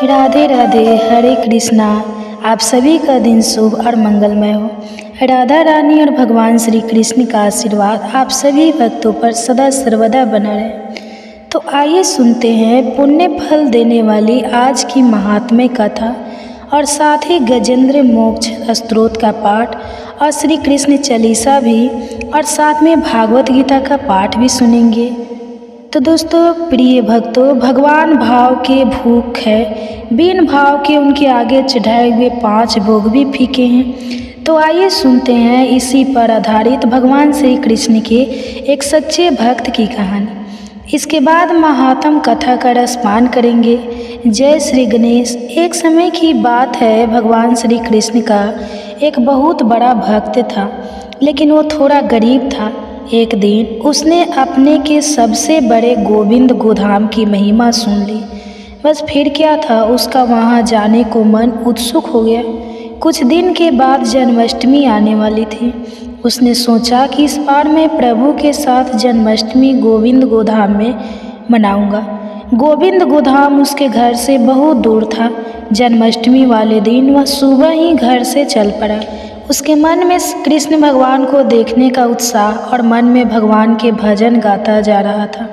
राधे राधे, हरे कृष्णा। आप सभी का दिन शुभ और मंगलमय हो। राधा रानी और भगवान श्री कृष्ण का आशीर्वाद आप सभी भक्तों पर सदा सर्वदा बना रहे। तो आइए सुनते हैं पुण्य फल देने वाली आज की महात्म्य कथा और साथ ही गजेंद्र मोक्ष स्तोत्र का पाठ और श्री कृष्ण चालीसा भी और साथ में भागवत गीता का पाठ भी सुनेंगे। तो दोस्तों प्रिय भक्तों, भगवान भाव के भूख है, बिन भाव के उनके आगे चढ़ाए हुए 5 भोग भी फीके हैं। तो आइए सुनते हैं इसी पर आधारित भगवान श्री कृष्ण के एक सच्चे भक्त की कहानी। इसके बाद महात्म कथा का रसपान करेंगे। जय श्री गणेश। एक समय की बात है, भगवान श्री कृष्ण का एक बहुत बड़ा भक्त था, लेकिन वो थोड़ा गरीब था। एक दिन उसने अपने के सबसे बड़े गोविंद गोधाम की महिमा सुन ली। बस फिर क्या था, उसका वहाँ जाने को मन उत्सुक हो गया। कुछ दिन के बाद जन्माष्टमी आने वाली थी। उसने सोचा कि इस बार मैं प्रभु के साथ जन्माष्टमी गोविंद गोधाम में मनाऊंगा। गोविंद गोधाम उसके घर से बहुत दूर था। जन्माष्टमी वाले दिन वह सुबह ही घर से चल पड़ा। उसके मन में कृष्ण भगवान को देखने का उत्साह और मन में भगवान के भजन गाता जा रहा था।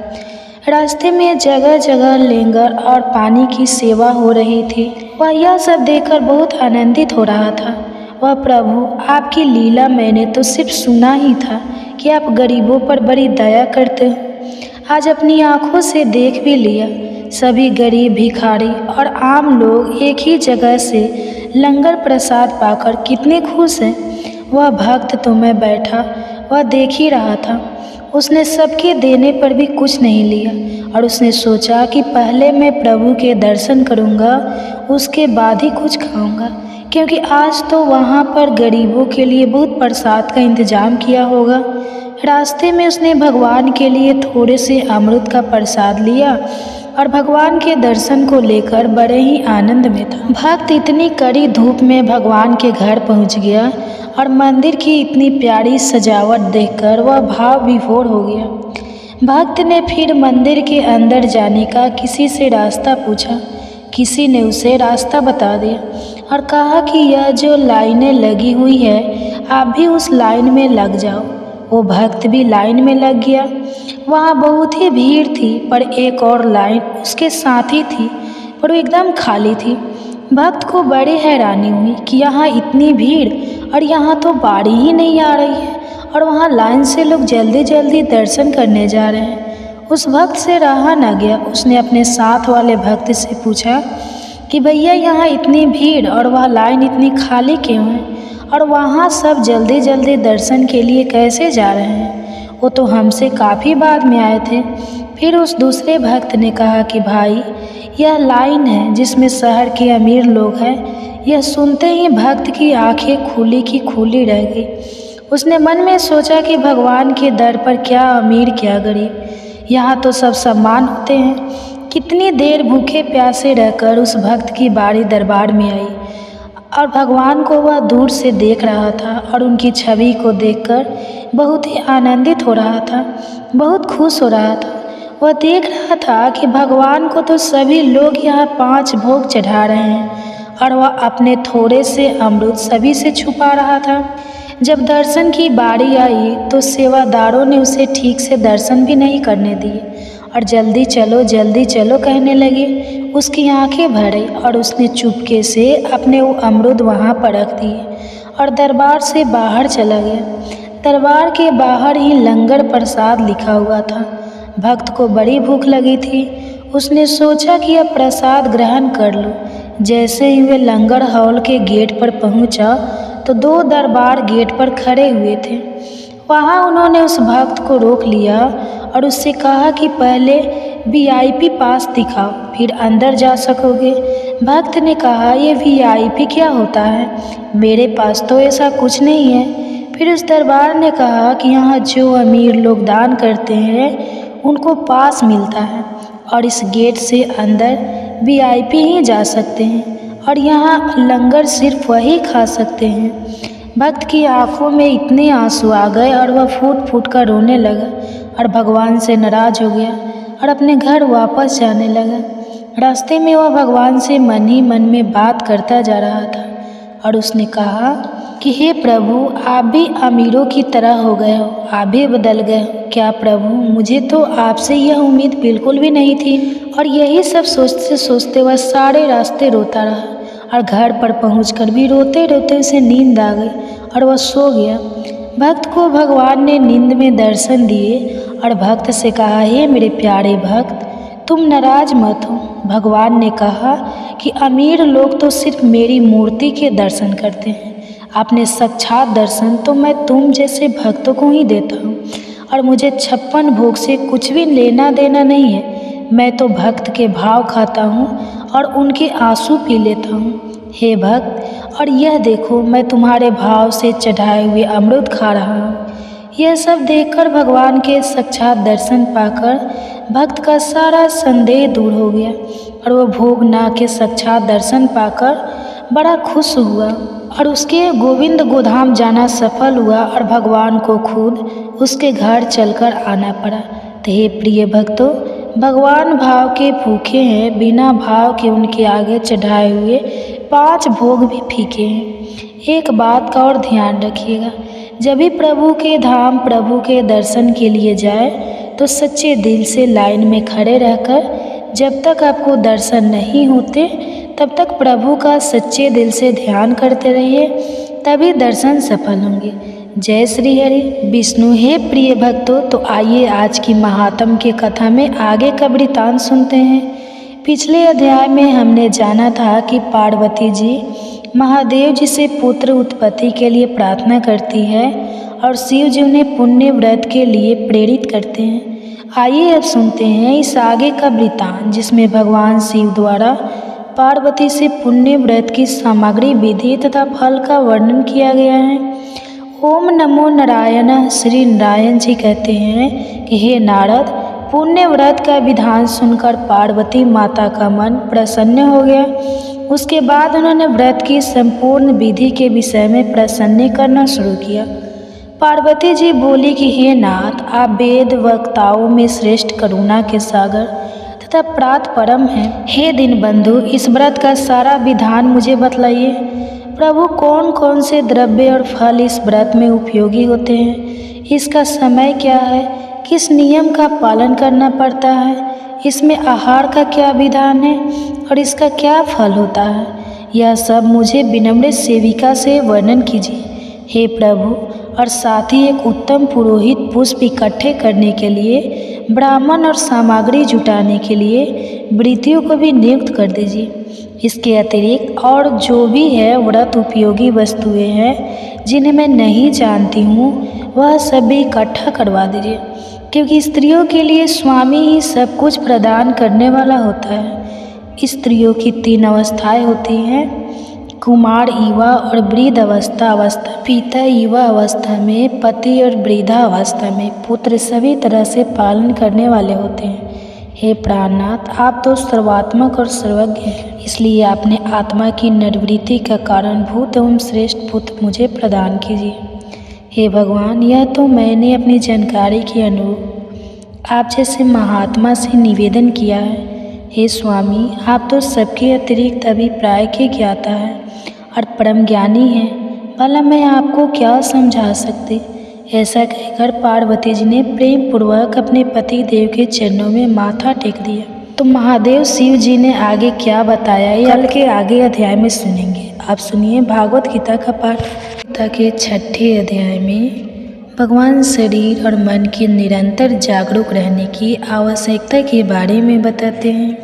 रास्ते में जगह जगह लंगर और पानी की सेवा हो रही थी। वह यह सब देखकर बहुत आनंदित हो रहा था। वह प्रभु, आपकी लीला मैंने तो सिर्फ सुना ही था कि आप गरीबों पर बड़ी दया करते हो। आज अपनी आँखों से देख भी लिया। सभी गरीब, भिखारी और आम लोग एक ही जगह से लंगर प्रसाद पाकर कितने खुश हैं। वह भक्त तो मैं बैठा वह देख ही रहा था। उसने सबके देने पर भी कुछ नहीं लिया और उसने सोचा कि पहले मैं प्रभु के दर्शन करूंगा, उसके बाद ही कुछ खाऊंगा, क्योंकि आज तो वहाँ पर गरीबों के लिए बहुत प्रसाद का इंतजाम किया होगा। रास्ते में उसने भगवान के लिए थोड़े से अमृत का प्रसाद लिया और भगवान के दर्शन को लेकर बड़े ही आनंद में था। भक्त इतनी कड़ी धूप में भगवान के घर पहुंच गया और मंदिर की इतनी प्यारी सजावट देखकर वह भाव विभोर हो गया। भक्त ने फिर मंदिर के अंदर जाने का किसी से रास्ता पूछा। किसी ने उसे रास्ता बता दिया और कहा कि यह जो लाइनें लगी हुई है, आप भी उस लाइन में लग जाओ। वो भक्त भी लाइन में लग गया। वहाँ बहुत ही भीड़ थी, पर एक और लाइन उसके साथ ही थी, पर वो एकदम खाली थी। भक्त को बड़ी हैरानी हुई कि यहाँ इतनी भीड़ और यहाँ तो बारी ही नहीं आ रही है और वहाँ लाइन से लोग जल्दी जल्दी दर्शन करने जा रहे हैं। उस भक्त से रहा न गया। उसने अपने साथ वाले भक्त से पूछा कि भैया, यहाँ इतनी भीड़ और वह लाइन इतनी खाली क्यों है, और वहाँ सब जल्दी जल्दी दर्शन के लिए कैसे जा रहे हैं? वो तो हमसे काफ़ी बाद में आए थे। फिर उस दूसरे भक्त ने कहा कि भाई, यह लाइन है जिसमें शहर के अमीर लोग हैं। यह सुनते ही भक्त की आंखें खुली की खुली रह गई। उसने मन में सोचा कि भगवान के दर पर क्या अमीर क्या गरीब, यहाँ तो सब समान होते हैं। कितनी देर भूखे प्यासे रहकर उस भक्त की बारी दरबार में आई और भगवान को वह दूर से देख रहा था और उनकी छवि को देखकर बहुत ही आनंदित हो रहा था, बहुत खुश हो रहा था। वह देख रहा था कि भगवान को तो सभी लोग यहाँ 5 भोग चढ़ा रहे हैं और वह अपने थोड़े से अमृत सभी से छुपा रहा था। जब दर्शन की बारी आई तो सेवादारों ने उसे ठीक से दर्शन भी नहीं करने दिए और जल्दी चलो कहने लगे। उसकी आंखें भर आई और उसने चुपके से अपने वो अमरूद वहाँ पर रख दिए और दरबार से बाहर चला गया। दरबार के बाहर ही लंगर प्रसाद लिखा हुआ था। भक्त को बड़ी भूख लगी थी। उसने सोचा कि अब प्रसाद ग्रहण कर लूँ। जैसे ही वे लंगर हॉल के गेट पर पहुँचा तो 2 दरबार गेट पर खड़े हुए थे। वहाँ उन्होंने उस भक्त को रोक लिया और उससे कहा कि पहले VIP पास दिखाओ, फिर अंदर जा सकोगे। भक्त ने कहा, ये VIP क्या होता है? मेरे पास तो ऐसा कुछ नहीं है। फिर उस दरबार ने कहा कि यहाँ जो अमीर लोग दान करते हैं उनको पास मिलता है और इस गेट से अंदर VIP ही जा सकते हैं और यहाँ लंगर सिर्फ वही खा सकते हैं। भक्त की आंखों में इतने आंसू आ गए और वह फूट फूट कर रोने लगा और भगवान से नाराज हो गया और अपने घर वापस जाने लगा। रास्ते में वह भगवान से मन ही मन में बात करता जा रहा था और उसने कहा कि हे प्रभु, आप भी अमीरों की तरह हो गए हो, आप भी बदल गए हो क्या प्रभु? मुझे तो आपसे यह उम्मीद बिल्कुल भी नहीं थी। और यही सब सोचते सोचते वह सारे रास्ते रोता रहा और घर पर पहुंचकर भी रोते रोते उसे नींद आ गई और वह सो गया। भक्त को भगवान ने नींद में दर्शन दिए और भक्त से कहा, हे मेरे प्यारे भक्त, तुम नाराज मत हो। भगवान ने कहा कि अमीर लोग तो सिर्फ मेरी मूर्ति के दर्शन करते हैं, अपने साक्षात दर्शन तो मैं तुम जैसे भक्तों को ही देता हूँ और मुझे 56 भोग से कुछ भी लेना देना नहीं है। मैं तो भक्त के भाव खाता हूँ और उनके आंसू पी लेता हूँ। हे भक्त, और यह देखो, मैं तुम्हारे भाव से चढ़ाए हुए अमृत खा रहा हूँ। यह सब देखकर भगवान के साक्षात दर्शन पाकर भक्त का सारा संदेह दूर हो गया और वह भोगनाथ के साक्षात दर्शन पाकर बड़ा खुश हुआ और उसके गोविंद गोधाम जाना सफल हुआ और भगवान को खुद उसके घर चलकर आना पड़ा। तो हे प्रिय भक्तों, भगवान भाव के भूखे हैं, बिना भाव के उनके आगे चढ़ाए हुए 5 भोग भी फीके हैं। एक बात का और ध्यान रखिएगा, जब भी प्रभु के धाम प्रभु के दर्शन के लिए जाए तो सच्चे दिल से लाइन में खड़े रहकर जब तक आपको दर्शन नहीं होते तब तक प्रभु का सच्चे दिल से ध्यान करते रहिए, तभी दर्शन सफल होंगे। जय श्री हरि विष्णु। हे प्रिय भक्तों, तो आइए आज की महात्म के कथा में आगे का वृतांत सुनते हैं। पिछले अध्याय में हमने जाना था कि पार्वती जी महादेव जी से पुत्र उत्पत्ति के लिए प्रार्थना करती है और शिव जी उन्हें पुण्य व्रत के लिए प्रेरित करते हैं। आइए अब सुनते हैं इस आगे का वृतांत, जिसमें भगवान शिव द्वारा पार्वती से पुण्य व्रत की सामग्री, विधि तथा फल का वर्णन किया गया है। ओम नमो नारायण। श्री नारायण जी कहते हैं कि हे नारद, पुण्य व्रत का विधान सुनकर पार्वती माता का मन प्रसन्न हो गया। उसके बाद उन्होंने व्रत की संपूर्ण विधि के विषय में प्रसन्न करना शुरू किया। पार्वती जी बोली कि हे नाथ, आप वेद वक्ताओं में श्रेष्ठ, करुणा के सागर तथा प्रात परम हैं। हे दीनबंधु, इस व्रत का सारा विधान मुझे बतलाइए। प्रभु, कौन कौन से द्रव्य और फल इस व्रत में उपयोगी होते हैं? इसका समय क्या है? किस नियम का पालन करना पड़ता है? इसमें आहार का क्या विधान है और इसका क्या फल होता है? यह सब मुझे विनम्र सेविका से वर्णन कीजिए। हे प्रभु, और साथ ही एक उत्तम पुरोहित पुष्प इकट्ठे करने के लिए, ब्राह्मण और सामग्री जुटाने के लिए वृत्तियों को भी नियुक्त कर दीजिए। इसके अतिरिक्त और जो भी है व्रत उपयोगी वस्तुएं हैं जिन्हें मैं नहीं जानती हूँ, वह सब भी इकट्ठा करवा दीजिए, क्योंकि स्त्रियों के लिए स्वामी ही सब कुछ प्रदान करने वाला होता है। स्त्रियों की 3 अवस्थाएं होती हैं, कुमार, युवा और वृद्ध अवस्था। पिता युवा अवस्था में, पति और वृद्धा अवस्था में पुत्र सभी तरह से पालन करने वाले होते हैं। हे प्राणनाथ, आप तो सर्वात्मक और सर्वज्ञ हैं, इसलिए आपने आत्मा की निर्वृत्ति का कारणभूत एवं श्रेष्ठ पुत्र मुझे प्रदान कीजिए। हे भगवान, यह तो मैंने अपनी जानकारी के अनुरूप आप जैसे महात्मा से निवेदन किया है। हे स्वामी, आप तो सबके अतिरिक्त अभिप्राय के ज्ञाता है और परम ज्ञानी हैं, भला मैं आपको क्या समझा सकती। ऐसा कहकर पार्वती जी ने प्रेम पूर्वक अपने पति देव के चरणों में माथा टेक दिया। तो महादेव शिव जी ने आगे क्या बताया, ये कल के आगे अध्याय में सुनेंगे। आप सुनिए भागवत गीता का पाठ। गीता के 6ठे अध्याय में भगवान शरीर और मन के निरंतर जागरूक रहने की आवश्यकता के बारे में बताते हैं।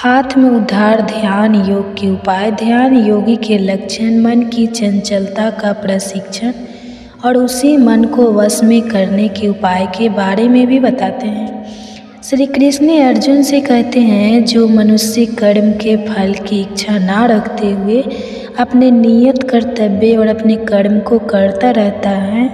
आत्म उद्धार ध्यान योग के उपाय, ध्यान योगी के लक्षण, मन की चंचलता का प्रशिक्षण और उसी मन को वश में करने के उपाय के बारे में भी बताते हैं। श्री कृष्ण अर्जुन से कहते हैं, जो मनुष्य कर्म के फल की इच्छा ना रखते हुए अपने नियत कर्तव्य और अपने कर्म को करता रहता है,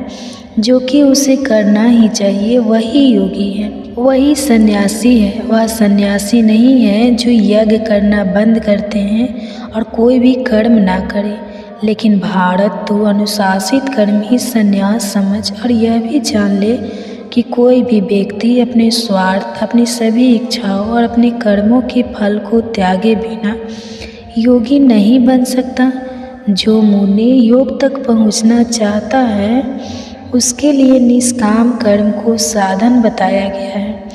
जो कि उसे करना ही चाहिए, वही योगी है, वही सन्यासी है। वह सन्यासी नहीं है जो यज्ञ करना बंद करते हैं और कोई भी कर्म ना करे, लेकिन भारत तो अनुशासित कर्म ही सन्यास समझ और यह भी जान ले कि कोई भी व्यक्ति अपने स्वार्थ, अपनी सभी इच्छाओं और अपने कर्मों के फल को त्यागे बिना योगी नहीं बन सकता। जो मुनि योग तक पहुंचना चाहता है उसके लिए निष्काम कर्म को साधन बताया गया है।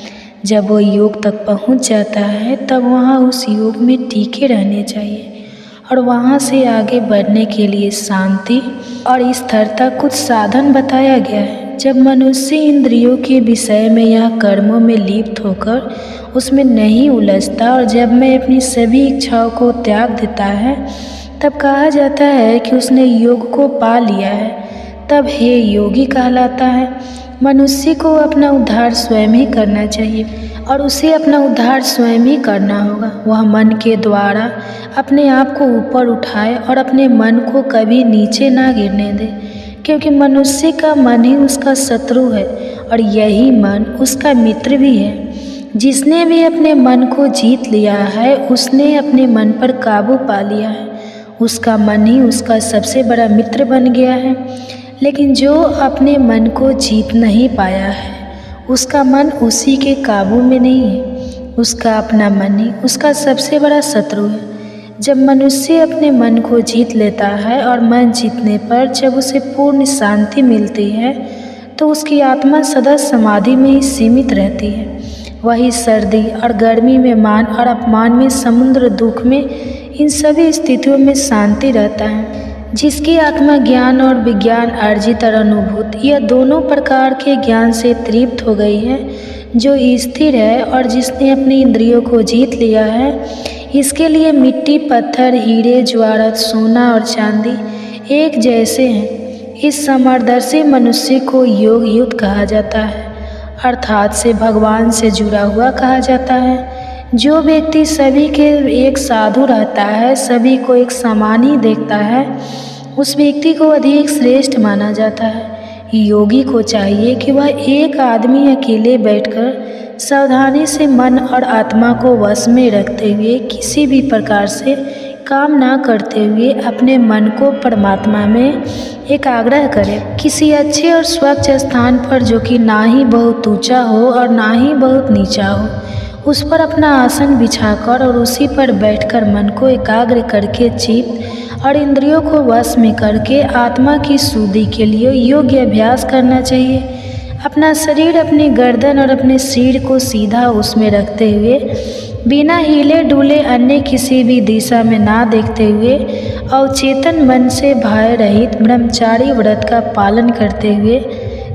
जब वो योग तक पहुंच जाता है तब वहाँ उस योग में टिके रहने चाहिए और वहाँ से आगे बढ़ने के लिए शांति और स्थिरता कुछ साधन बताया गया है। जब मनुष्य इंद्रियों के विषय में या कर्मों में लिप्त होकर उसमें नहीं उलझता और जब मैं अपनी सभी इच्छाओं को त्याग देता है तब कहा जाता है कि उसने योग को पा लिया है, तब हे योगी कहलाता है। मनुष्य को अपना उद्धार स्वयं ही करना चाहिए और उसे अपना उद्धार स्वयं ही करना होगा। वह मन के द्वारा अपने आप को ऊपर उठाए और अपने मन को कभी नीचे ना गिरने दे, क्योंकि मनुष्य का मन ही उसका शत्रु है और यही मन उसका मित्र भी है। जिसने भी अपने मन को जीत लिया है उसने अपने मन पर काबू पा लिया है, उसका मन ही उसका सबसे बड़ा मित्र बन गया है। लेकिन जो अपने मन को जीत नहीं पाया है उसका मन उसी के काबू में नहीं है, उसका अपना मन ही उसका सबसे बड़ा शत्रु है। जब मनुष्य अपने मन को जीत लेता है और मन जीतने पर जब उसे पूर्ण शांति मिलती है तो उसकी आत्मा सदा समाधि में ही सीमित रहती है। वही सर्दी और गर्मी में, मान और अपमान में, समुद्र दुख में, इन सभी स्थितियों में शांति रहता है। जिसकी आत्मा ज्ञान और विज्ञान अर्जित और अनुभूत यह दोनों प्रकार के ज्ञान से तृप्त हो गई है, जो स्थिर है और जिसने अपनी इंद्रियों को जीत लिया है, इसके लिए मिट्टी, पत्थर, हीरे, ज्वारत, सोना और चांदी एक जैसे हैं। इस समदर्शी मनुष्य को योग युक्त कहा जाता है, अर्थात से भगवान से जुड़ा हुआ कहा जाता है। जो व्यक्ति सभी के एक साधु रहता है, सभी को एक समान ही देखता है, उस व्यक्ति को अधिक श्रेष्ठ माना जाता है। योगी को चाहिए कि वह एक आदमी अकेले बैठकर सावधानी से मन और आत्मा को वश में रखते हुए किसी भी प्रकार से काम ना करते हुए अपने मन को परमात्मा में एकाग्र करे। किसी अच्छे और स्वच्छ स्थान पर जो कि ना ही बहुत ऊंचा हो और ना ही बहुत नीचा हो, उस पर अपना आसन बिछाकर और उसी पर बैठकर मन को एकाग्र करके चित्त और इंद्रियों को वश में करके आत्मा की शुद्धि के लिए योग्य अभ्यास करना चाहिए। अपना शरीर, अपनी गर्दन और अपने सिर को सीधा उसमें रखते हुए बिना हिले डुले अन्य किसी भी दिशा में ना देखते हुए अवचेतन मन से भय रहित ब्रह्मचारी व्रत का पालन करते हुए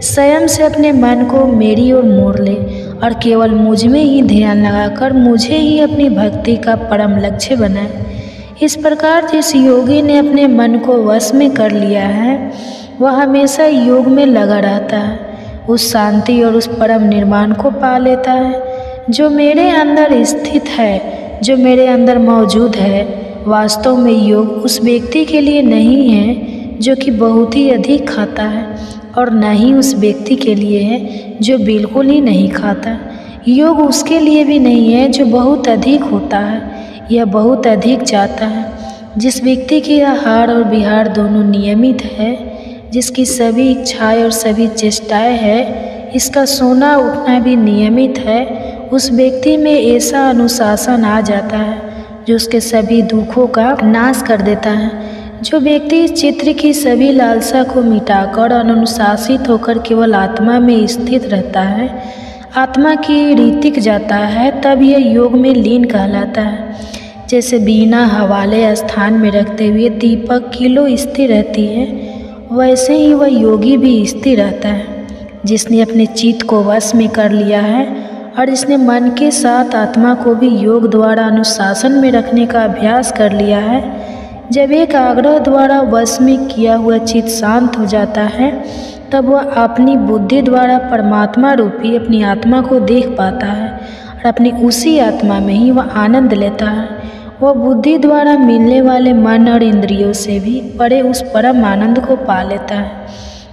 स्वयं से अपने मन को मेरी ओर मोड़ ले और केवल मुझ में ही ध्यान लगाकर मुझे ही अपनी भक्ति का परम लक्ष्य बनाए। इस प्रकार जिस योगी ने अपने मन को वश में कर लिया है वह हमेशा योग में लगा रहता है, उस शांति और उस परम निर्वाण को पा लेता है। जो मेरे अंदर स्थित है, जो मेरे अंदर मौजूद है, वास्तव में योग उस व्यक्ति के लिए नहीं है जो कि बहुत ही अधिक खाता है और न ही उस व्यक्ति के लिए है जो बिल्कुल ही नहीं खाता। योग उसके लिए भी नहीं है जो बहुत अधिक होता है या बहुत अधिक जाता है। जिस व्यक्ति की आहार और विहार दोनों नियमित है, जिसकी सभी इच्छाएं और सभी चेष्टाएं है, इसका सोना उठना भी नियमित है, उस व्यक्ति में ऐसा अनुशासन आ जाता है जो उसके सभी दुखों का नाश कर देता है। जो व्यक्ति इस चित्र की सभी लालसा को मिटाकर अनुशासित होकर केवल आत्मा में स्थित रहता है, आत्मा की रीतिक जाता है, तब यह योग में लीन कहलाता है। जैसे बिना हवाले स्थान में रखते हुए दीपक किलो स्थिर रहती है, वैसे ही वह योगी भी स्थिर रहता है। जिसने अपने चित्त को वश में कर लिया है और जिसने मन के साथ आत्मा को भी योग द्वारा अनुशासन में रखने का अभ्यास कर लिया है, जब एक आग्रह द्वारा वश में किया हुआ चित्त शांत हो जाता है तब वह अपनी बुद्धि द्वारा परमात्मा रूपी अपनी आत्मा को देख पाता है और अपनी उसी आत्मा में ही वह आनंद लेता है। वह बुद्धि द्वारा मिलने वाले मन और इंद्रियों से भी परे उस परम आनंद को पा लेता है,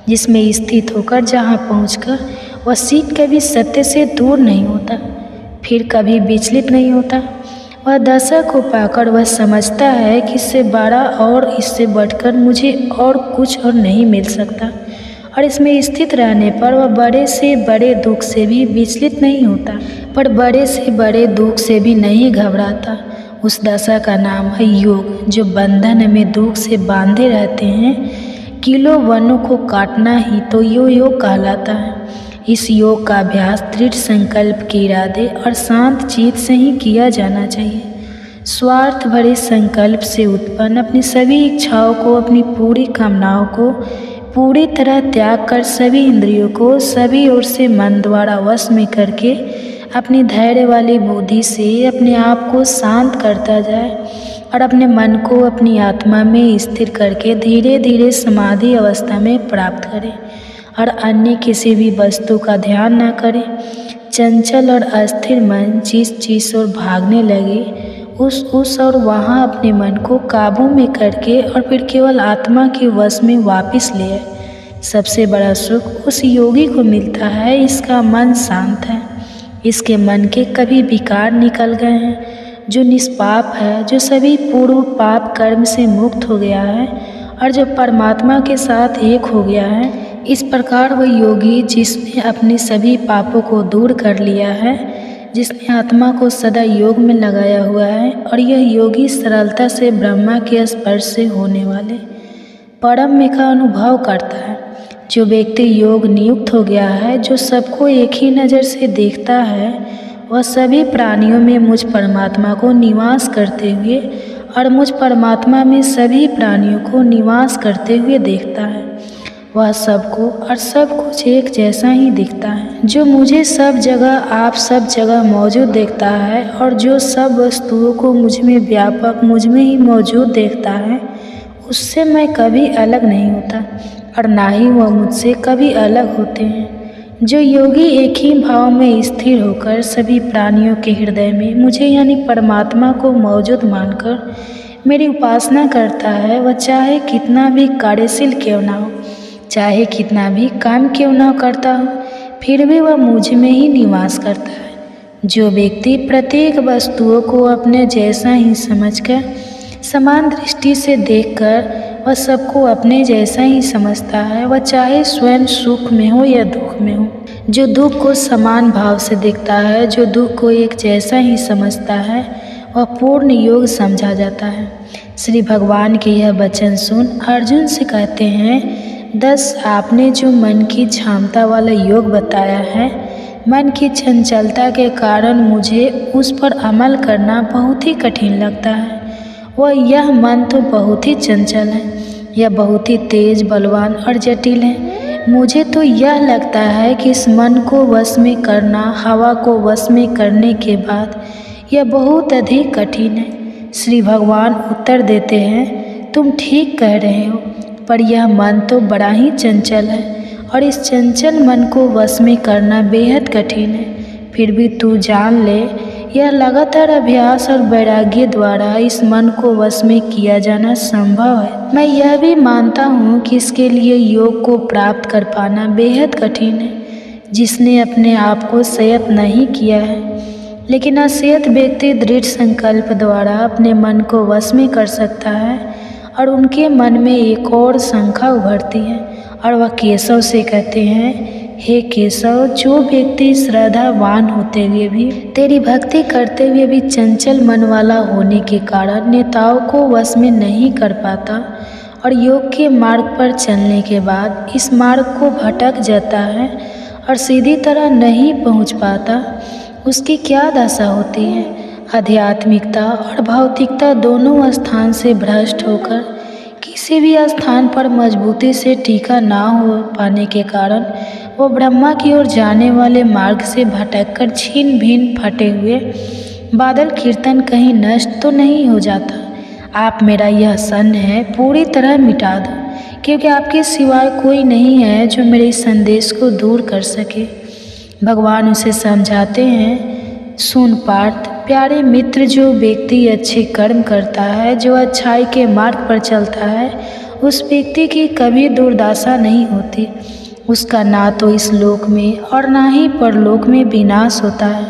जिसमें स्थित होकर जहाँ पहुंचकर वह सीख कभी सत्य से दूर नहीं होता, फिर कभी विचलित नहीं होता। वह दशा को पाकर वह समझता है कि इससे बड़ा और इससे बढ़कर मुझे और कुछ और नहीं मिल सकता और इसमें स्थित रहने पर वह बड़े से बड़े दुख से भी विचलित नहीं होता, पर बड़े से बड़े दुख से भी नहीं घबराता। उस दशा का नाम है योग। जो बंधन में दुख से बांधे रहते हैं, किलो वनों को काटना ही तो योग कहलाता है। इस योग का अभ्यास दृढ़ संकल्प के इरादे और शांत चित्त से ही किया जाना चाहिए। स्वार्थ भरे संकल्प से उत्पन्न अपनी सभी इच्छाओं को, अपनी पूरी कामनाओं को पूरी तरह त्याग कर सभी इंद्रियों को सभी ओर से मन द्वारा वश में करके अपनी धैर्य वाली बुद्धि से अपने आप को शांत करता जाए और अपने मन को अपनी आत्मा में स्थिर करके धीरे धीरे समाधि अवस्था में प्राप्त करे और अन्य किसी भी वस्तु का ध्यान न करे। चंचल और अस्थिर मन जिस चीज़ ओर भागने लगे उस और वहाँ अपने मन को काबू में करके और फिर केवल आत्मा के वश में वापस ले आए। सबसे बड़ा सुख उस योगी को मिलता है, इसका मन शांत है, इसके मन के कभी विकार निकल गए हैं, जो निष्पाप है, जो सभी पूर्व पाप कर्म से मुक्त हो गया है और जो परमात्मा के साथ एक हो गया है। इस प्रकार वह योगी जिसने अपने सभी पापों को दूर कर लिया है, जिसने आत्मा को सदा योग में लगाया हुआ है, और यह योगी सरलता से ब्रह्मा के स्पर्श से होने वाले परम में का अनुभव करता है। जो व्यक्ति योग नियुक्त हो गया है, जो सबको एक ही नज़र से देखता है, वह सभी प्राणियों में मुझ परमात्मा को निवास करते हुए और मुझ परमात्मा में सभी प्राणियों को निवास करते हुए देखता है। वह सबको और सब कुछ एक जैसा ही दिखता है। जो मुझे सब जगह, आप सब जगह मौजूद देखता है और जो सब वस्तुओं को मुझ में व्यापक, मुझ में ही मौजूद देखता है, उससे मैं कभी अलग नहीं होता और ना ही वह मुझसे कभी अलग होते हैं। जो योगी एक ही भाव में स्थिर होकर सभी प्राणियों के हृदय में मुझे यानी परमात्मा को मौजूद मानकर मेरी उपासना करता है, वह चाहे कितना भी कार्यशील क्यों ना हो, चाहे कितना भी काम क्यों ना करता हो, फिर भी वह मुझ में ही निवास करता है। जो व्यक्ति प्रत्येक वस्तुओं को अपने जैसा ही समझकर समान दृष्टि से देखकर वह सबको अपने जैसा ही समझता है, वह चाहे स्वयं सुख में हो या दुख में हो। जो दुख को समान भाव से देखता है, जो दुख को एक जैसा ही समझता है, वह पूर्ण योग समझा जाता है। श्री भगवान के यह वचन सुन अर्जुन से कहते हैं, 10 आपने जो मन की क्षमता वाला योग बताया है, मन की चंचलता के कारण मुझे उस पर अमल करना बहुत ही कठिन लगता है। वह यह मन तो बहुत ही चंचल है, यह बहुत ही तेज, बलवान और जटिल है। मुझे तो यह लगता है कि इस मन को वश में करना हवा को वश में करने के बाद यह बहुत अधिक कठिन है। श्री भगवान उत्तर देते हैं, तुम ठीक कह रहे हो, पर यह मन तो बड़ा ही चंचल है और इस चंचल मन को वश में करना बेहद कठिन है। फिर भी तू जान ले, यह लगातार अभ्यास और वैराग्य द्वारा इस मन को वश में किया जाना संभव है। मैं यह भी मानता हूँ कि इसके लिए योग को प्राप्त कर पाना बेहद कठिन है, जिसने अपने आप को संयत नहीं किया है। लेकिन असंयत व्यक्ति दृढ़ संकल्प द्वारा अपने मन को वश में कर सकता है और उनके मन में एक और शंका उभरती है और वह केशव से कहते हैं, हे केशव, जो व्यक्ति श्रद्धावान होते हुए भी, तेरी भक्ति करते हुए भी चंचल मन वाला होने के कारण नेताओं को वश में नहीं कर पाता और योग के मार्ग पर चलने के बाद इस मार्ग को भटक जाता है और सीधी तरह नहीं पहुंच पाता, उसकी क्या दशा होती है। आध्यात्मिकता और भौतिकता दोनों स्थान से भ्रष्ट होकर किसी भी स्थान पर मजबूती से टीका ना हो पाने के कारण वो ब्रह्मा की ओर जाने वाले मार्ग से भटककर छीन भिन्न फटे हुए बादल कीर्तन कहीं नष्ट तो नहीं हो जाता। आप मेरा यह सन है पूरी तरह मिटा दो, क्योंकि आपके सिवाय कोई नहीं है जो मेरे इस संदेश को दूर कर सके। भगवान उसे समझाते हैं, सुन पार्थ, प्यारे मित्र, जो व्यक्ति अच्छे कर्म करता है, जो अच्छाई के मार्ग पर चलता है, उस व्यक्ति की कभी दुर्दशा नहीं होती। उसका ना तो इस लोक में और ना ही परलोक में विनाश होता है।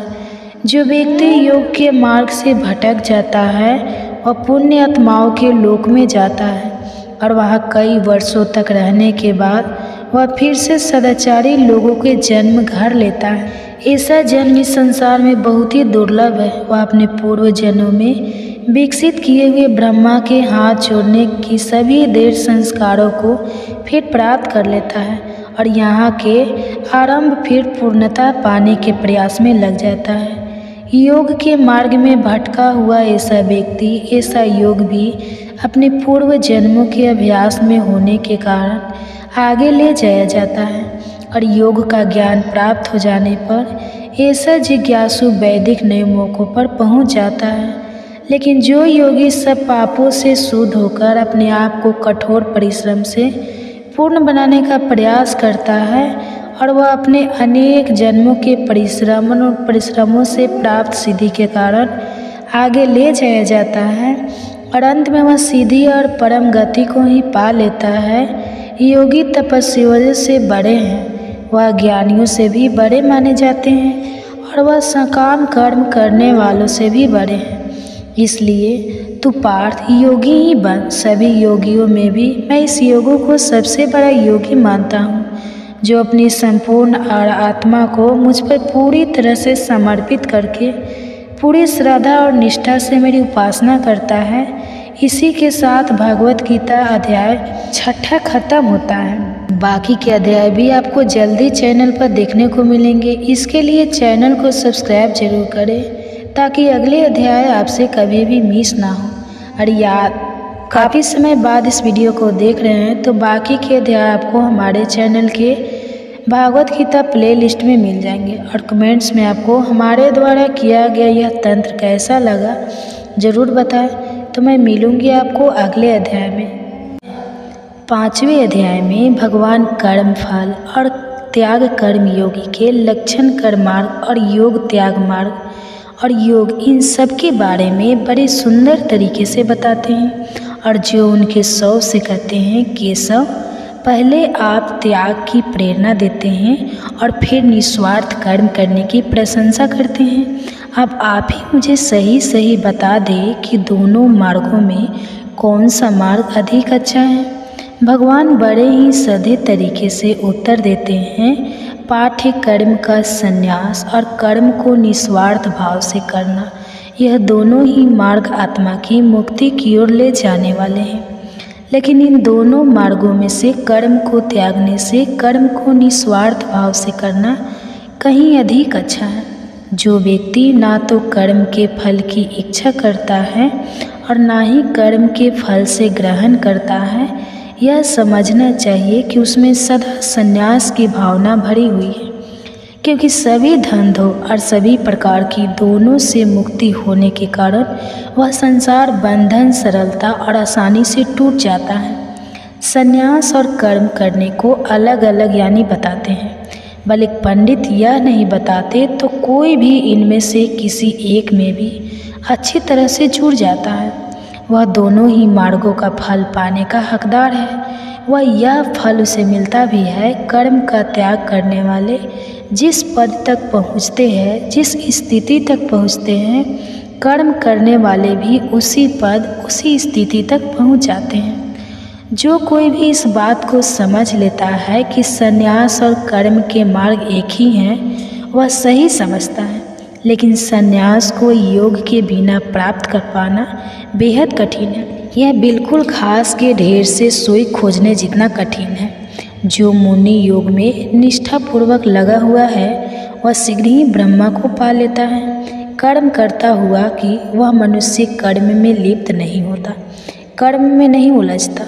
जो व्यक्ति योग के मार्ग से भटक जाता है वह पुण्य आत्माओं के लोक में जाता है और वहाँ कई वर्षों तक रहने के बाद वह फिर से सदाचारी लोगों के जन्म घर लेता है। ऐसा जन्म इस संसार में बहुत ही दुर्लभ है। वह अपने पूर्व जन्मों में विकसित किए हुए ब्रह्मा के हाथ जोड़ने की सभी देर संस्कारों को फिर प्राप्त कर लेता है और यहाँ के आरंभ फिर पूर्णता पाने के प्रयास में लग जाता है। योग के मार्ग में भटका हुआ ऐसा व्यक्ति, ऐसा योग भी अपने पूर्व जन्मों के अभ्यास में होने के कारण आगे ले जाया जाता है और योग का ज्ञान प्राप्त हो जाने पर ऐसा जिज्ञासु वैदिक नियमों पर पहुंच जाता है। लेकिन जो योगी सब पापों से शुद्ध होकर अपने आप को कठोर परिश्रम से पूर्ण बनाने का प्रयास करता है और वह अपने अनेक जन्मों के परिश्रमों से प्राप्त सिद्धि के कारण आगे ले जाया जाता है और अंत में वह सीधी और परम गति को ही पा लेता है। योगी तपस्वियों से बड़े हैं, वह ज्ञानियों से भी बड़े माने जाते हैं और वह सकाम कर्म करने वालों से भी बड़े हैं। इसलिए तू पार्थ योगी ही बन। सभी योगियों में भी मैं इस योगी को सबसे बड़ा योगी मानता हूँ, जो अपनी संपूर्ण आत्मा को मुझ पर पूरी तरह से समर्पित करके पूरी श्रद्धा और निष्ठा से मेरी उपासना करता है। इसी के साथ भगवत गीता अध्याय 6 खत्म होता है। बाकी के अध्याय भी आपको जल्दी चैनल पर देखने को मिलेंगे। इसके लिए चैनल को सब्सक्राइब जरूर करें ताकि अगले अध्याय आपसे कभी भी मिस ना हो। और याद काफ़ी समय बाद इस वीडियो को देख रहे हैं तो बाकी के अध्याय आपको हमारे चैनल के भागवत गीता प्लेलिस्ट में मिल जाएंगे और कमेंट्स में आपको हमारे द्वारा किया गया यह तंत्र कैसा लगा ज़रूर बताएं। तो मैं मिलूँगी आपको अगले अध्याय में। 5वें अध्याय में भगवान कर्म फल और त्याग कर्म योगी के लक्षण कर्म मार्ग और योग त्याग मार्ग और योग इन सब के बारे में बड़े सुंदर तरीके से बताते हैं और जो उनके सौ से कहते हैं केशव, पहले आप त्याग की प्रेरणा देते हैं और फिर निस्वार्थ कर्म करने की प्रशंसा करते हैं। अब आप ही मुझे सही बता दें कि दोनों मार्गों में कौन सा मार्ग अधिक अच्छा है। भगवान बड़े ही सीधे तरीके से उत्तर देते हैं। पाठ्य कर्म का संन्यास और कर्म को निस्वार्थ भाव से करना, यह दोनों ही मार्ग आत्मा की मुक्ति की ओर ले जाने वाले हैं। लेकिन इन दोनों मार्गों में से कर्म को त्यागने से कर्म को निस्वार्थ भाव से करना कहीं अधिक अच्छा है। जो व्यक्ति ना तो कर्म के फल की इच्छा करता है और ना ही कर्म के फल से ग्रहण करता है, यह समझना चाहिए कि उसमें सदा संन्यास की भावना भरी हुई है, क्योंकि सभी धंधों और सभी प्रकार की दोनों से मुक्ति होने के कारण वह संसार बंधन सरलता और आसानी से टूट जाता है। संन्यास और कर्म करने को अलग अलग यानी बताते हैं, बल्कि पंडित यह नहीं बताते तो कोई भी इनमें से किसी एक में भी अच्छी तरह से जुड़ जाता है। वह दोनों ही मार्गों का फल पाने का हकदार है। वह यह फल उसे मिलता भी है। कर्म का त्याग करने वाले जिस पद तक पहुँचते हैं, जिस स्थिति तक पहुँचते हैं, कर्म करने वाले भी उसी पद उसी स्थिति तक पहुँच जाते हैं। जो कोई भी इस बात को समझ लेता है कि संन्यास और कर्म के मार्ग एक ही हैं, वह सही समझता है। लेकिन संन्यास को योग के बिना प्राप्त कर पाना बेहद कठिन है। यह बिल्कुल घास के ढेर से सुई खोजने जितना कठिन है। जो मुनि योग में निष्ठापूर्वक लगा हुआ है वह शीघ्र ही ब्रह्मा को पा लेता है। कर्म करता हुआ कि वह मनुष्य कर्म में लिप्त नहीं होता, कर्म में नहीं उलझता,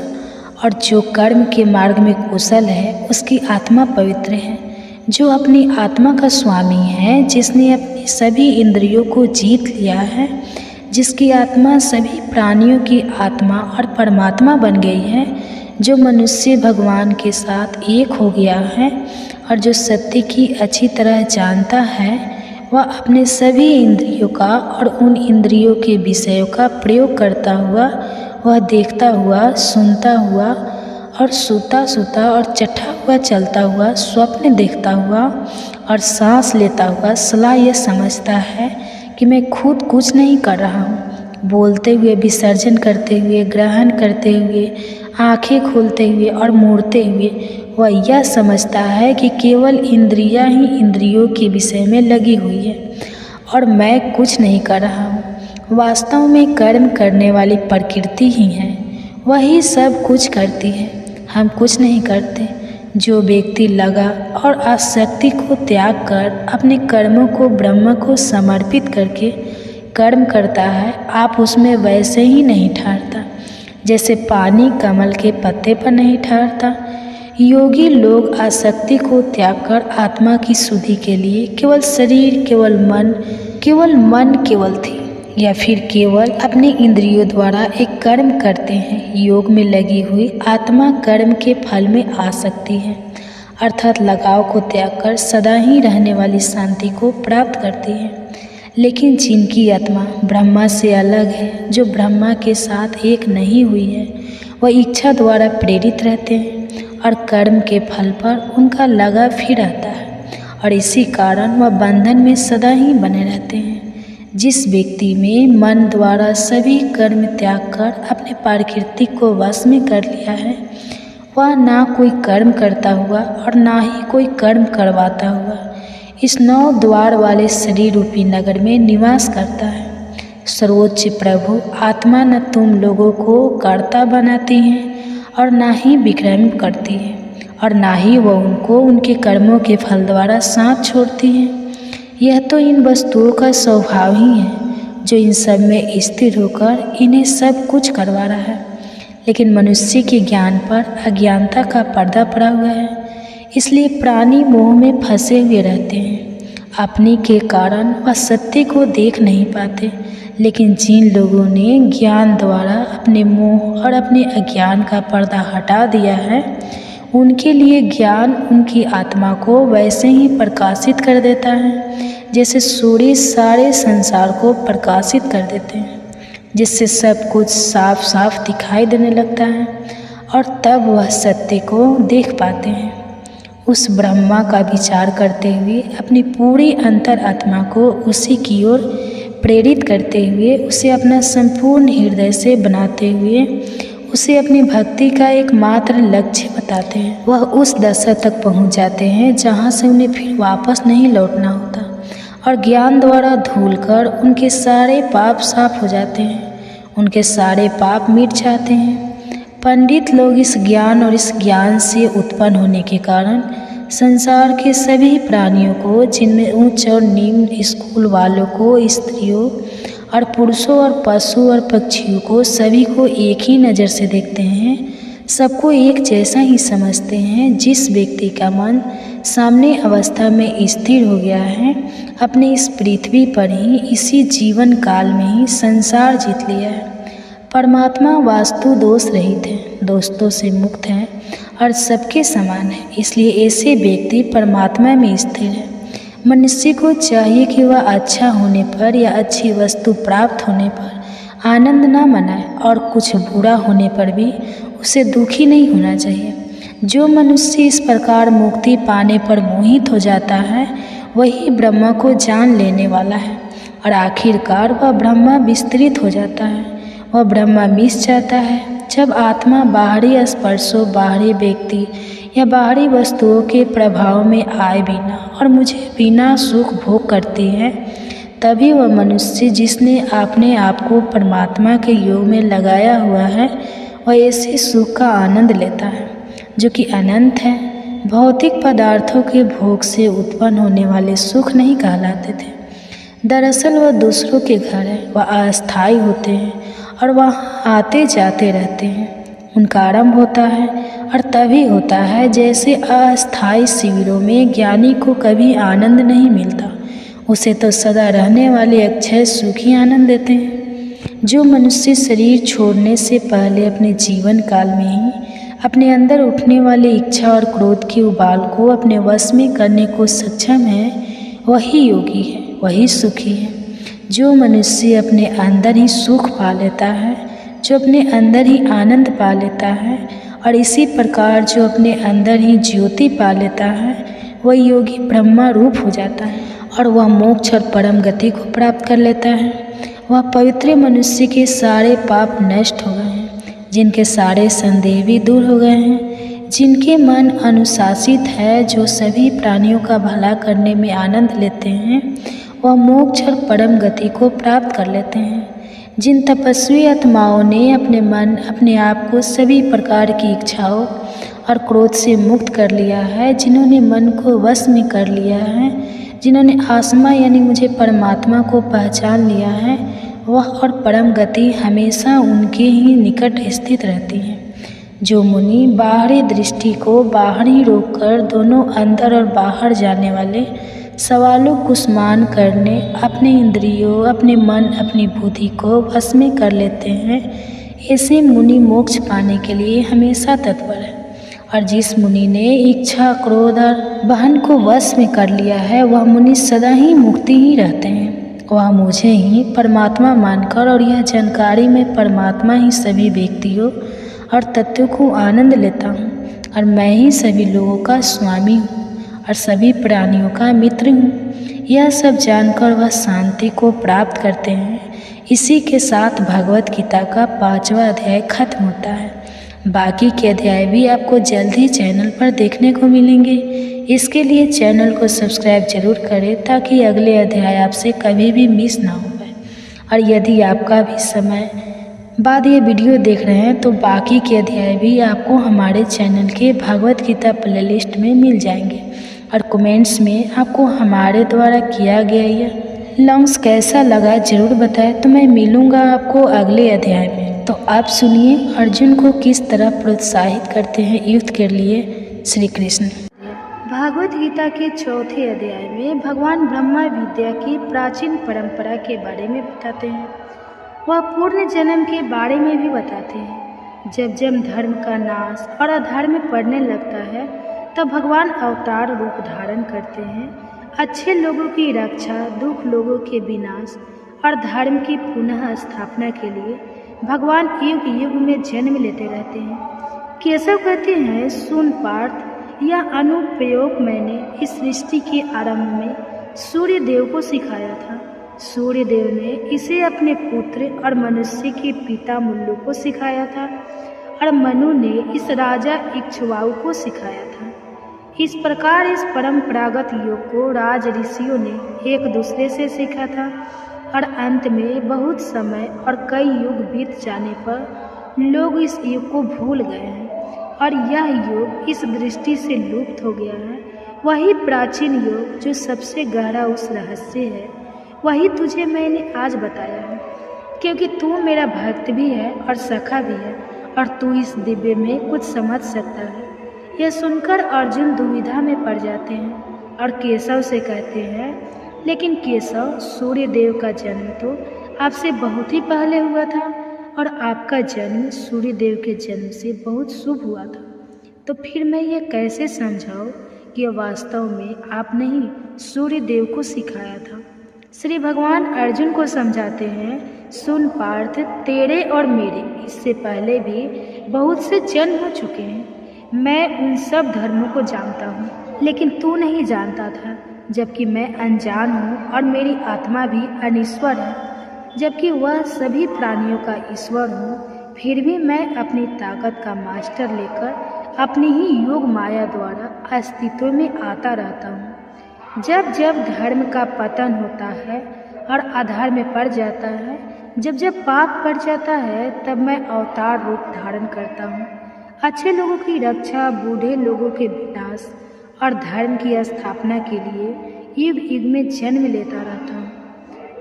और जो कर्म के मार्ग में कुशल है उसकी आत्मा पवित्र है। जो अपनी आत्मा का स्वामी है, जिसने अपनी सभी इंद्रियों को जीत लिया है, जिसकी आत्मा सभी प्राणियों की आत्मा और परमात्मा बन गई है, जो मनुष्य भगवान के साथ एक हो गया है और जो सत्य की अच्छी तरह जानता है, वह अपने सभी इंद्रियों का और उन इंद्रियों के विषयों का प्रयोग करता हुआ, वह देखता हुआ, सुनता हुआ और सोता और चढ़ा हुआ चलता हुआ, स्वप्न देखता हुआ और सांस लेता हुआ सदा यह समझता है कि मैं खुद कुछ नहीं कर रहा हूँ। बोलते हुए, विसर्जन करते हुए, ग्रहण करते हुए, आंखें खोलते हुए और मूड़ते हुए वह यह समझता है कि केवल इंद्रियां ही इंद्रियों के विषय में लगी हुई है और मैं कुछ नहीं कर रहा हूँ। वास्तव में कर्म करने वाली प्रकृति ही है, वही सब कुछ करती है, हम कुछ नहीं करते। जो व्यक्ति लगा और आसक्ति को त्याग कर अपने कर्मों को ब्रह्म को समर्पित करके कर्म करता है, आप उसमें वैसे ही नहीं ठहरता जैसे पानी कमल के पत्ते पर नहीं ठहरता। योगी लोग आसक्ति को त्याग कर आत्मा की शुद्धि के लिए केवल शरीर, केवल मन थी या फिर केवल अपने इंद्रियों द्वारा एक कर्म करते हैं। योग में लगी हुई आत्मा कर्म के फल में आ सकती है, अर्थात लगाव को त्याग कर सदा ही रहने वाली शांति को प्राप्त करती है। लेकिन जिनकी आत्मा ब्रह्मा से अलग है, जो ब्रह्मा के साथ एक नहीं हुई है, वह इच्छा द्वारा प्रेरित रहते हैं और कर्म के फल पर उनका लगा फिर आता है और इसी कारण वह बंधन में सदा ही बने रहते हैं। जिस व्यक्ति में मन द्वारा सभी कर्म त्याग कर अपने प्राकृतिक को वश में कर लिया है, वह ना कोई कर्म करता हुआ और ना ही कोई कर्म करवाता हुआ इस 9 द्वार वाले शरीर रूपी नगर में निवास करता है। सर्वोच्च प्रभु आत्मा न तुम लोगों को कर्ता बनाती हैं और ना ही विक्रम करती है और ना ही वह उनको उनके कर्मों के फल द्वारा साथ छोड़ती है। यह तो इन वस्तुओं का स्वभाव ही है जो इन सब में स्थिर होकर इन्हें सब कुछ करवा रहा है। लेकिन मनुष्य के ज्ञान पर अज्ञानता का पर्दा पड़ा हुआ है, इसलिए प्राणी मोह में फंसे हुए रहते हैं। अपने के कारण वह सत्य को देख नहीं पाते। लेकिन जिन लोगों ने ज्ञान द्वारा अपने मोह और अपने अज्ञान का पर्दा हटा दिया है, उनके लिए ज्ञान उनकी आत्मा को वैसे ही प्रकाशित कर देता है जैसे सूर्य सारे संसार को प्रकाशित कर देते हैं, जिससे सब कुछ साफ साफ दिखाई देने लगता है और तब वह सत्य को देख पाते हैं। उस ब्रह्मा का विचार करते हुए अपनी पूरी अंतर आत्मा को उसी की ओर प्रेरित करते हुए, उसे अपना संपूर्ण हृदय से बनाते हुए उसे अपनी भक्ति का एकमात्र लक्ष्य बताते हैं। वह उस दशा तक पहुंच जाते हैं जहां से उन्हें फिर वापस नहीं लौटना होता और ज्ञान द्वारा धुलकर उनके सारे पाप साफ हो जाते हैं, उनके सारे पाप मिट जाते हैं। पंडित लोग इस ज्ञान और इस ज्ञान से उत्पन्न होने के कारण संसार के सभी प्राणियों को, जिनमें उच्च और निम्न स्कूल वालों को, स्त्रियों और पुरुषों और पशु और पक्षियों को, सभी को एक ही नज़र से देखते हैं, सबको एक जैसा ही समझते हैं। जिस व्यक्ति का मन सामने अवस्था में स्थिर हो गया है, अपने इस पृथ्वी पर ही इसी जीवन काल में ही संसार जीत लिया है। परमात्मा वास्तु दोष रहित है, दोस्तों से मुक्त है और सबके समान है, इसलिए ऐसे व्यक्ति परमात्मा में स्थिर है। मनुष्य को चाहिए कि वह अच्छा होने पर या अच्छी वस्तु प्राप्त होने पर आनंद न मनाए और कुछ बुरा होने पर भी उसे दुखी नहीं होना चाहिए। जो मनुष्य इस प्रकार मुक्ति पाने पर मोहित हो जाता है, वही ब्रह्मा को जान लेने वाला है और आखिरकार वह ब्रह्मा विस्तृत हो जाता है, वह ब्रह्मा मिस जाता है। जब आत्मा बाहरी स्पर्शों, बाहरी व्यक्ति या बाहरी वस्तुओं के प्रभाव में आए बिना और मुझे बिना सुख भोग करती है, तभी वह मनुष्य जिसने अपने आप को परमात्मा के योग में लगाया हुआ है, वह ऐसे सुख का आनंद लेता है जो कि अनंत है। भौतिक पदार्थों के भोग से उत्पन्न होने वाले सुख नहीं कहलाते थे। दरअसल वह दूसरों के घर है, वह अस्थायी होते हैं और वह आते जाते रहते हैं। उनका आरंभ होता है और तभी होता है जैसे अस्थायी शिविरों में ज्ञानी को कभी आनंद नहीं मिलता, उसे तो सदा रहने वाले अक्षय सुख ही आनंद देते हैं। जो मनुष्य शरीर छोड़ने से पहले अपने जीवन काल में ही अपने अंदर उठने वाली इच्छा और क्रोध के उबाल को अपने वश में करने को सक्षम है, वही योगी है, वही सुखी है। जो मनुष्य अपने अंदर ही सुख पा लेता है, जो अपने अंदर ही आनंद पा लेता है और इसी प्रकार जो अपने अंदर ही ज्योति पा लेता है, वह योगी ब्रह्मा रूप हो जाता है और वह मोक्ष और परम गति को प्राप्त कर लेता है। वह पवित्र मनुष्य के सारे पाप नष्ट हो गए हैं, जिनके सारे संदेह भी दूर हो गए हैं, जिनके मन अनुशासित है, जो सभी प्राणियों का भला करने में आनंद लेते हैं, वह मोक्ष और परम गति को प्राप्त कर लेते हैं। जिन तपस्वी आत्माओं ने अपने मन अपने आप को सभी प्रकार की इच्छाओं और क्रोध से मुक्त कर लिया है, जिन्होंने मन को वश में कर लिया है, जिन्होंने आत्मा यानी मुझे परमात्मा को पहचान लिया है, वह और परम गति हमेशा उनके ही निकट स्थित रहती है। जो मुनि बाहरी दृष्टि को बाहर ही रोककर दोनों अंदर और बाहर जाने वाले सवालों को स्मरण करने अपने इंद्रियों, अपने मन, अपनी बुद्धि को वश में कर लेते हैं, ऐसे मुनि मोक्ष पाने के लिए हमेशा तत्पर है। और जिस मुनि ने इच्छा, क्रोध और बहन को वश में कर लिया है, वह मुनि सदा ही मुक्ति ही रहते हैं। वह मुझे ही परमात्मा मानकर और यह जानकारी में परमात्मा ही सभी व्यक्तियों और तत्वों को आनंद लेता हूँ, और मैं ही सभी लोगों का स्वामी हूँ और सभी प्राणियों का मित्र हूँ। यह सब जानकर वह शांति को प्राप्त करते हैं। इसी के साथ भगवत गीता का 5वां अध्याय खत्म होता है। बाकी के अध्याय भी आपको जल्द ही चैनल पर देखने को मिलेंगे। इसके लिए चैनल को सब्सक्राइब जरूर करें ताकि अगले अध्याय आपसे कभी भी मिस ना हो पाए। और यदि आपका भी समय बाद ये वीडियो देख रहे हैं तो बाकी के अध्याय भी आपको हमारे चैनल के भागवत गीता प्लेलिस्ट में मिल जाएंगे। और कमेंट्स में आपको हमारे द्वारा किया गया यह लॉन्ग्स कैसा लगा ज़रूर बताएं। तो मैं मिलूँगा आपको अगले अध्याय में। तो आप सुनिए अर्जुन को किस तरह प्रोत्साहित करते हैं युद्ध के लिए श्री कृष्ण। भागवत गीता के 4थे अध्याय में भगवान ब्रह्मा विद्या की प्राचीन परंपरा के बारे में बताते हैं। वह पूर्ण जन्म के बारे में भी बताते हैं। जब जब धर्म का नाश और अधर्म पड़ने लगता है तब भगवान अवतार रूप धारण करते हैं। अच्छे लोगों की रक्षा, दुख लोगों के विनाश और धर्म की पुनः स्थापना के लिए भगवान युग युग में जन्म लेते रहते हैं। केशव कहते हैं, सुन पार्थ, यह अनुप्रयोग मैंने इस सृष्टि के आरंभ में सूर्य देव को सिखाया था। सूर्य देव ने इसे अपने पुत्र और मनुष्य के पिता मुल्लु को सिखाया था, और मनु ने इस राजा इक्ष्वाकु को सिखाया था। इस प्रकार इस परंपरागत योग को राज ऋषियों ने एक दूसरे से सीखा था, और अंत में बहुत समय और कई युग बीत जाने पर लोग इस युग को भूल गए हैं और यह योग इस दृष्टि से लुप्त हो गया है। वही प्राचीन योग जो सबसे गहरा उस रहस्य है, वही तुझे मैंने आज बताया है, क्योंकि तू मेरा भक्त भी है और सखा भी है, और तू इस दिव्य में कुछ समझ सकता है। यह सुनकर अर्जुन दुविधा में पड़ जाते हैं और केशव से कहते हैं, लेकिन केशव, सूर्य देव का जन्म तो आपसे बहुत ही पहले हुआ था, और आपका जन्म सूर्य देव के जन्म से बहुत शुभ हुआ था। तो फिर मैं ये कैसे समझाऊं कि यह वास्तव में आपने ही सूर्य देव को सिखाया था। श्री भगवान अर्जुन को समझाते हैं, सुन पार्थ, तेरे और मेरे इससे पहले भी बहुत से जन्म हो चुके हैं। मैं उन सब धर्मों को जानता हूँ, लेकिन तू नहीं जानता था, जबकि मैं अनजान हूँ और मेरी आत्मा भी अनीश्वर है, जबकि वह सभी प्राणियों का ईश्वर हूँ। फिर भी मैं अपनी ताकत का मास्टर लेकर अपनी ही योग माया द्वारा अस्तित्व में आता रहता हूँ। जब जब धर्म का पतन होता है और अधर्म में पड़ जाता है, जब जब पाप पड़ जाता है, तब मैं अवतार रूप धारण करता हूँ। अच्छे लोगों की रक्षा, बूढ़े लोगों के विनाश और धर्म की स्थापना के लिए युग युग में जन्म लेता रहता हूँ।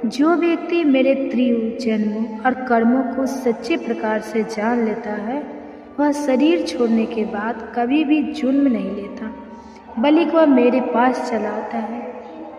जो व्यक्ति मेरे त्रियुग जन्मों और कर्मों को सच्चे प्रकार से जान लेता है, वह शरीर छोड़ने के बाद कभी भी जुर्म नहीं लेता, बल्कि वह मेरे पास चला आता है।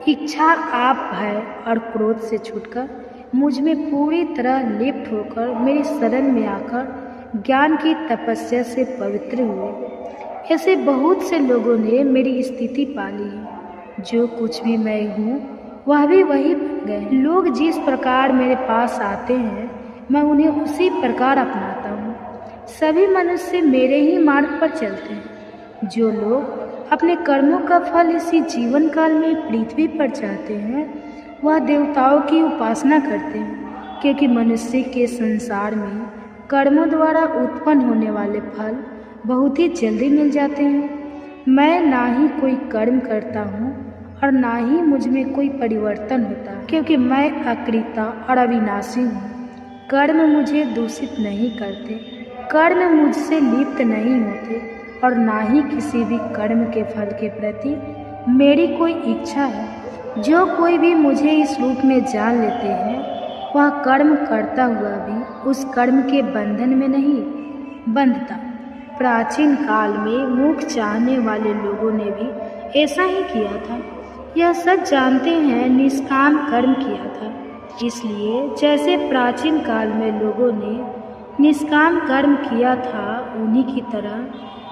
इच्छा, आप, भय और क्रोध से छूटकर मुझ में पूरी तरह लिप्त होकर मेरी शरण में आकर ज्ञान की तपस्या से पवित्र हुए। ऐसे बहुत से लोगों ने मेरी स्थिति पाली है। जो कुछ भी मैं हूँ वह भी वही बन गए। लोग जिस प्रकार मेरे पास आते हैं, मैं उन्हें उसी प्रकार अपनाता हूँ। सभी मनुष्य मेरे ही मार्ग पर चलते हैं। जो लोग अपने कर्मों का फल इसी जीवन काल में पृथ्वी पर चाहते हैं, वह देवताओं की उपासना करते हैं, क्योंकि मनुष्य के संसार में कर्मों द्वारा उत्पन्न होने वाले फल बहुत ही जल्दी मिल जाते हैं। मैं ना ही कोई कर्म करता हूँ और ना ही मुझ में कोई परिवर्तन होता, क्योंकि मैं अकृता और अविनाशी हूँ। कर्म मुझे दूषित नहीं करते, कर्म मुझसे लिप्त नहीं होते और ना ही किसी भी कर्म के फल के प्रति मेरी कोई इच्छा है। जो कोई भी मुझे इस रूप में जान लेते हैं वह कर्म करता हुआ भी उस कर्म के बंधन में नहीं बंधता। प्राचीन काल में मोक्ष चाहने वाले लोगों ने भी ऐसा ही किया था। यह सब जानते हैं, निष्काम कर्म किया था। इसलिए जैसे प्राचीन काल में लोगों ने निष्काम कर्म किया था, उन्हीं की तरह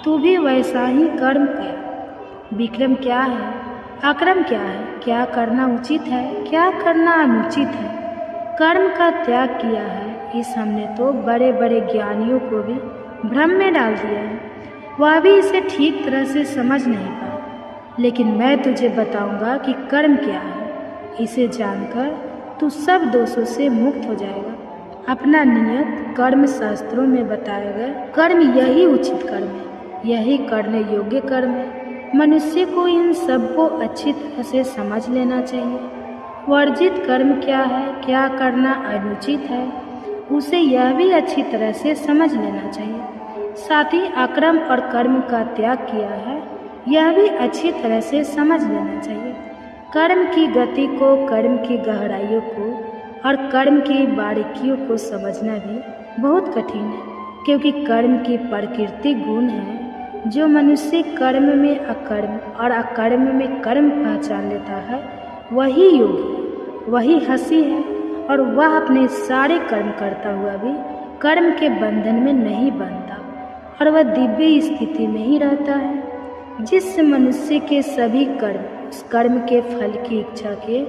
तू भी वैसा ही कर्म किया। विक्रम क्या है, अक्रम क्या है, क्या करना उचित है, क्या करना अनुचित है, कर्म का त्याग किया है। इस हमने तो बड़े बड़े ज्ञानियों को भी भ्रम में डाल दिया है, वह भी इसे ठीक तरह से समझ नहीं पाए। लेकिन मैं तुझे बताऊंगा कि कर्म क्या है। इसे जानकर तू सब दोषों से मुक्त हो जाएगा। अपना नियत कर्म शास्त्रों में बताया गया कर्म यही उचित कर्म है, यही करने योग्य कर्म है। मनुष्य को इन सब को अच्छी तरह से समझ लेना चाहिए। वर्जित कर्म क्या है, क्या करना अनुचित है, उसे यह भी अच्छी तरह से समझ लेना चाहिए। साथ ही अकर्म और कर्म का त्याग किया है, यह भी अच्छी तरह से समझ लेना चाहिए। कर्म की गति को, कर्म की गहराइयों को और कर्म की बारीकियों को समझना भी बहुत कठिन है, क्योंकि कर्म की प्रकृति गुण है। जो मनुष्य कर्म में अकर्म और अकर्म में कर्म पहचान लेता है वही योगी, वही हंसी है, और वह अपने सारे कर्म करता हुआ भी कर्म के बंधन में नहीं बंधता और वह दिव्य स्थिति में ही रहता है। जिस मनुष्य के सभी कर्म उस कर्म के फल की इच्छा के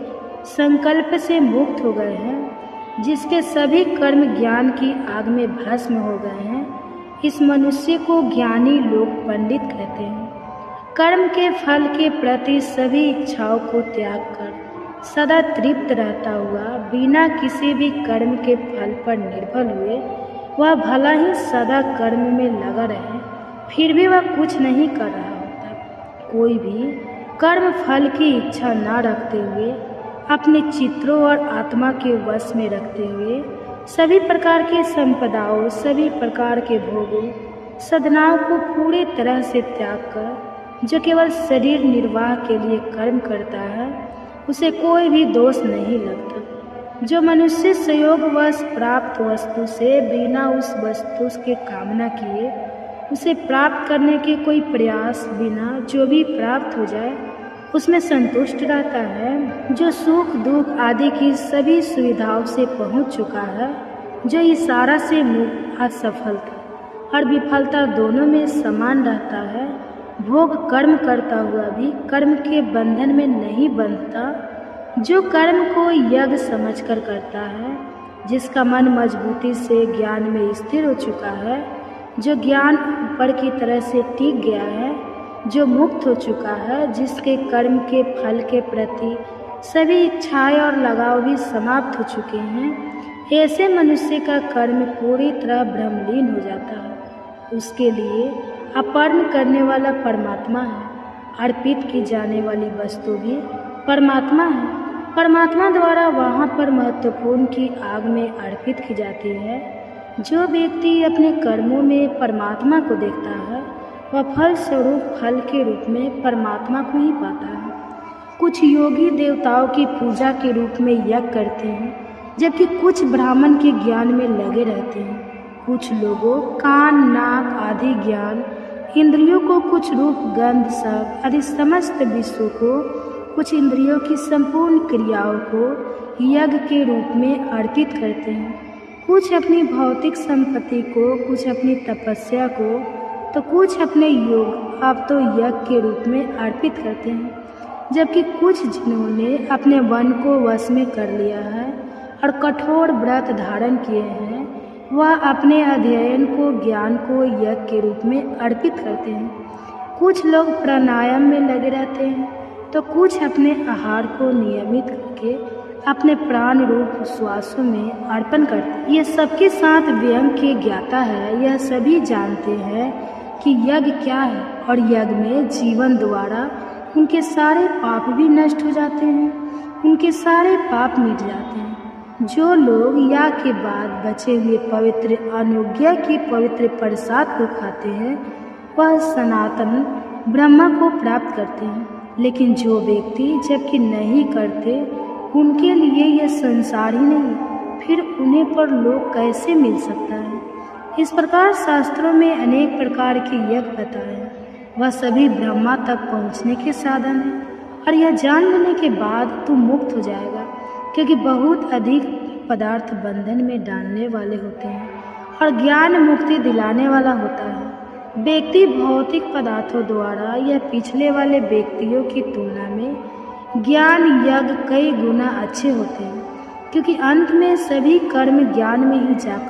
संकल्प से मुक्त हो गए हैं, जिसके सभी कर्म ज्ञान की आग में भस्म हो गए हैं, इस मनुष्य को ज्ञानी लोग पंडित कहते हैं। कर्म के फल के प्रति सभी इच्छाओं को त्याग कर सदा तृप्त रहता हुआ, बिना किसी भी कर्म के फल पर निर्भर हुए, वह भला ही सदा कर्म में लगा रहे, फिर भी वह कुछ नहीं कर रहा होता। कोई भी कर्म फल की इच्छा ना रखते हुए, अपने चित्रों और आत्मा के वश में रखते हुए, सभी प्रकार की संपदाओं, सभी प्रकार के भोगों, साधनाओं को पूरी तरह से त्याग कर जो केवल शरीर निर्वाह के लिए कर्म करता है, उसे कोई भी दोष नहीं लगता। जो मनुष्य संयोगवश प्राप्त वस्तु से बिना उस वस्तु के कामना किए उसे प्राप्त करने के कोई प्रयास बिना जो भी प्राप्त हो जाए उसमें संतुष्ट रहता है, जो सुख दुख आदि की सभी सुविधाओं से पहुंच चुका है, जो इशारा से मुक्त असफलता और विफलता दोनों में समान रहता है, भोग कर्म करता हुआ भी कर्म के बंधन में नहीं बंधता, जो कर्म को यज्ञ समझकर करता है, जिसका मन मजबूती से ज्ञान में स्थिर हो चुका है, जो ज्ञान ऊपर की तरह से टिक गया है, जो मुक्त हो चुका है, जिसके कर्म के फल के प्रति सभी इच्छाएं और लगाव भी समाप्त हो चुके हैं, ऐसे मनुष्य का कर्म पूरी तरह ब्रह्मलीन हो जाता है। उसके लिए अर्पण करने वाला परमात्मा है, अर्पित की जाने वाली वस्तु भी परमात्मा है। परमात्मा द्वारा वहाँ पर महत्वपूर्ण की आग में अर्पित की जाती है। जो व्यक्ति अपने कर्मों में परमात्मा को देखता है वह फल स्वरूप फल के रूप में परमात्मा को ही पाता है। कुछ योगी देवताओं की पूजा के रूप में यज्ञ करते हैं, जबकि कुछ ब्राह्मण के ज्ञान में लगे रहते हैं। कुछ लोगों कान नाक आदि ज्ञान इंद्रियों को, कुछ रूप गंध शब्द आदि समस्त विश्व को, कुछ इंद्रियों की संपूर्ण क्रियाओं को यज्ञ के रूप में अर्पित करते हैं। कुछ अपनी भौतिक संपत्ति को, कुछ अपनी तपस्या को, तो कुछ अपने योग आप तो यज्ञ के रूप में अर्पित करते हैं। जबकि कुछ जिन्होंने अपने मन को वश में कर लिया है और कठोर व्रत धारण किए हैं, वह अपने अध्ययन को, ज्ञान को यज्ञ के रूप में अर्पित करते हैं। कुछ लोग प्राणायाम में लगे रहते हैं, तो कुछ अपने आहार को नियमित करके अपने प्राण रूप श्वासों में अर्पण करते हैं। यह सबके साथ व्यंग के ज्ञाता है। यह सभी जानते हैं कि यज्ञ क्या है और यज्ञ में जीवन द्वारा उनके सारे पाप भी नष्ट हो जाते हैं, उनके सारे पाप मिट जाते हैं। जो लोग याग के बाद बचे हुए पवित्र अनुज्ञा के पवित्र प्रसाद को खाते हैं वह सनातन ब्रह्मा को प्राप्त करते हैं, लेकिन जो व्यक्ति जबकि नहीं करते उनके लिए यह संसार ही नहीं, फिर उन्हें पर लोक कैसे मिल सकता है। इस प्रकार शास्त्रों में अनेक प्रकार के यज्ञ बताए हैं। वह सभी ब्रह्मा तक पहुँचने के साधन हैं और यह जान लेने के बाद तू मुक्त हो जाएगा, क्योंकि बहुत अधिक पदार्थ बंधन में डालने वाले होते हैं और ज्ञान मुक्ति दिलाने वाला होता है। व्यक्ति भौतिक पदार्थों द्वारा या पिछले वाले व्यक्तियों की तुलना में ज्ञान यज्ञ कई गुना अच्छे होते हैं, क्योंकि अंत में सभी कर्म ज्ञान में ही जाकर